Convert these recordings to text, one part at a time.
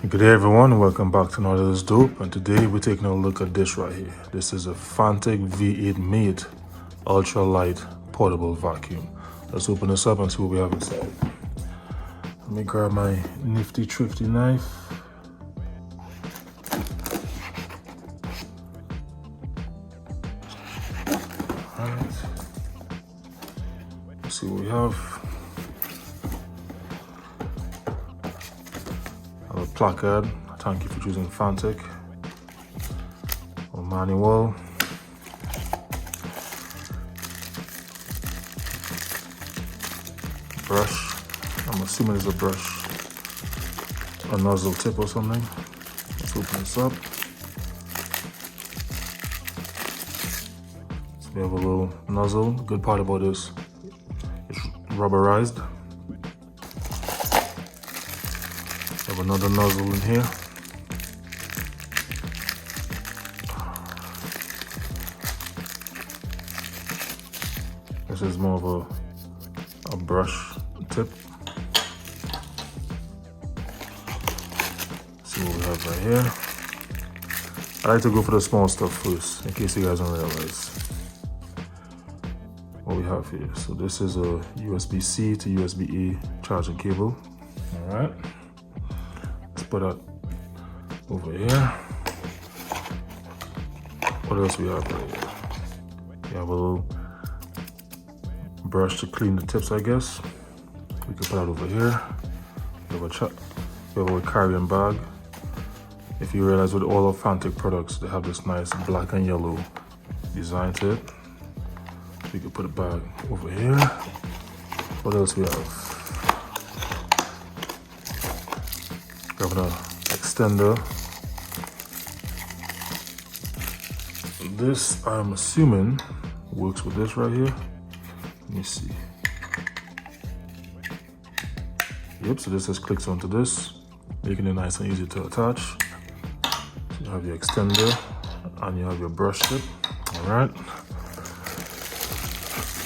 Good day everyone, welcome back to another This Dope, and today we're taking a look at this right here. This is a Fanttik V8 Mate ultra light portable vacuum. Let's open this up and see what we have inside. Let me grab my nifty thrifty knife. Alright, let's see what we have. A placard, thank you for choosing Fanttik. A manual. Brush, I'm assuming it's a brush. A nozzle tip or something. Let's open this up. So we have a little nozzle. The good part about this, it's rubberized. Have another nozzle in here. This is more of a brush tip. See what we have right here. I like to go for the small stuff first, in case you guys don't realize what we have here. So this is a USB-C to USB-A charging cable. All right. Put that over here. What else we have right here? We have a little brush to clean the tips, I guess. We can put that over here. We have a carrying bag. If you realize with all of Fanttik products, they have this nice black and yellow design to it. We can put a bag over here. What else we have? Grabbing an extender. This, I'm assuming, works with this right here. Let me see. Yep, so this just clicks onto this, making it nice and easy to attach. So you have your extender and you have your brush tip. All right.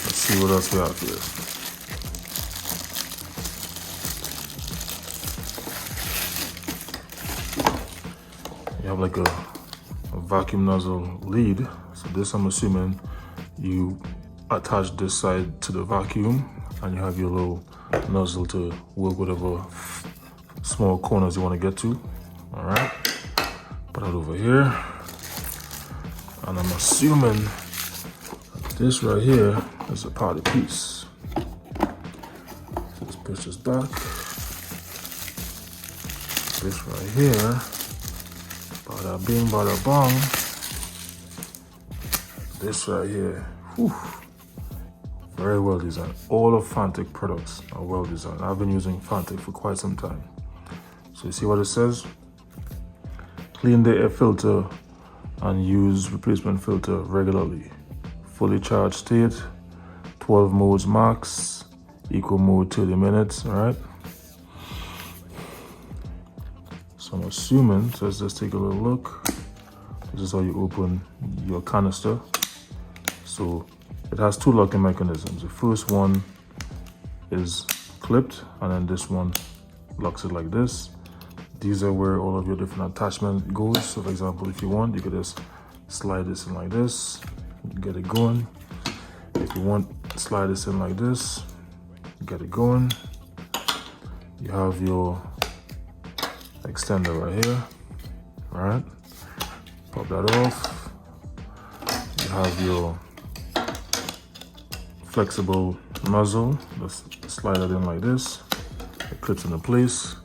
Let's see what else we have here. You have like a vacuum nozzle lead. So this, I'm assuming you attach this side to the vacuum and you have your little nozzle to work whatever small corners you want to get to. All right, put that over here. And I'm assuming this right here is a part of the piece. So let's push this back. This right here. Bada bing, bada bong. This right here, whew, very well designed. All of Fanttik products are well designed. I've been using Fanttik for quite some time. So you see what it says? Clean the air filter and use replacement filter regularly. Fully charged state, 12 modes max, eco mode 30 minutes, all right? So I'm assuming, so let's just take a little look. This is how you open your canister. So it has two locking mechanisms. The first one is clipped, and then this one locks it like this. These are where all of your different attachment goes. So for example, if you want, you could just slide this in like this, get it going. If you want, slide this in like this, get it going. You have your extender right here. All right, pop that off. You have your flexible nozzle. Just slide it in like this. It clips into place.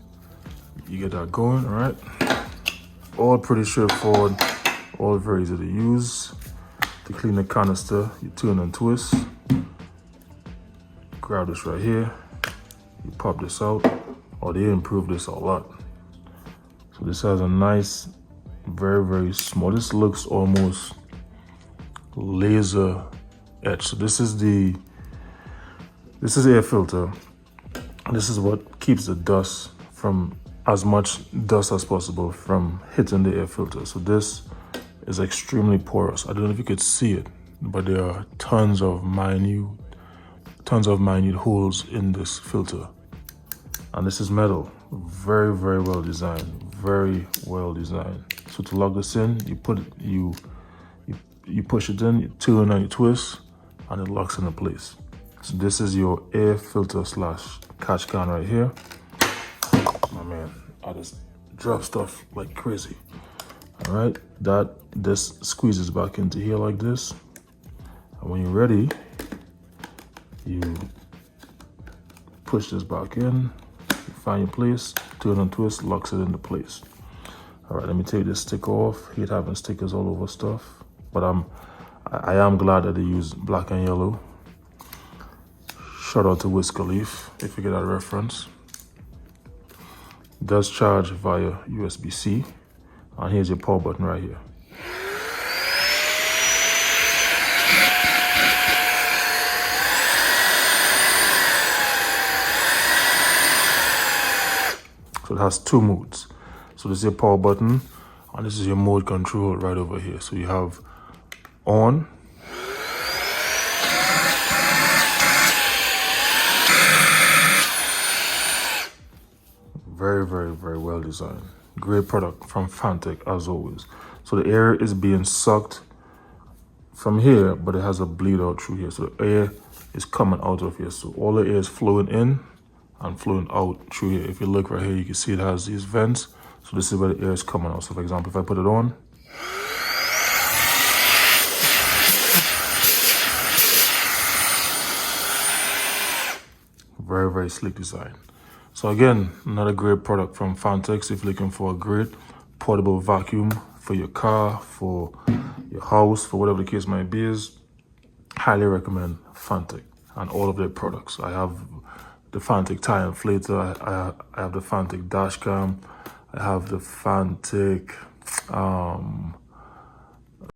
You get that going. All right, all pretty straightforward, all very easy to use. To clean the canister, you turn and twist. Grab this right here. You pop this out. Oh, they improved this a lot. So this has a nice, very, very small. This looks almost laser etched. So this is air filter. This is what keeps the dust from, as much dust as possible from hitting the air filter. So this is extremely porous. I don't know if you could see it, but there are tons of minute holes in this filter. And this is metal. Very, very well designed. very well designed. So to lock this in, you put it, you push it in, you turn and you twist, and it locks into place. So this is your air filter slash catch can right here. Oh man, I just drop stuff like crazy. All right, this squeezes back into here like this, and when you're ready, you push this back in, you find your place, turn and twist, locks it into place. All right, let me take this sticker off. Hate having stickers all over stuff, but I am glad that they use black and yellow. Shout out to Wiz Khalifa, if you get that reference. It does charge via USB-C, and here's your power button right here. So it has two modes. So this is your power button, and this is your mode control right over here. So you have on, very, very, very well designed. Great product from Fanttik as always. So the air is being sucked from here, but it has a bleed out through here. So the air is coming out of here. So all the air is flowing in and flowing out through here. If you look right here, you can see it has these vents. So this is where the air is coming out. So for example, if I put it on, very, very sleek design. So again, another great product from Fanttik. If you're looking for a great portable vacuum for your car, for your house, for whatever the case might be, highly recommend Fanttik and all of their products. I have the Fanttik tire inflator, I have the Fanttik dash cam, I have the Fanttik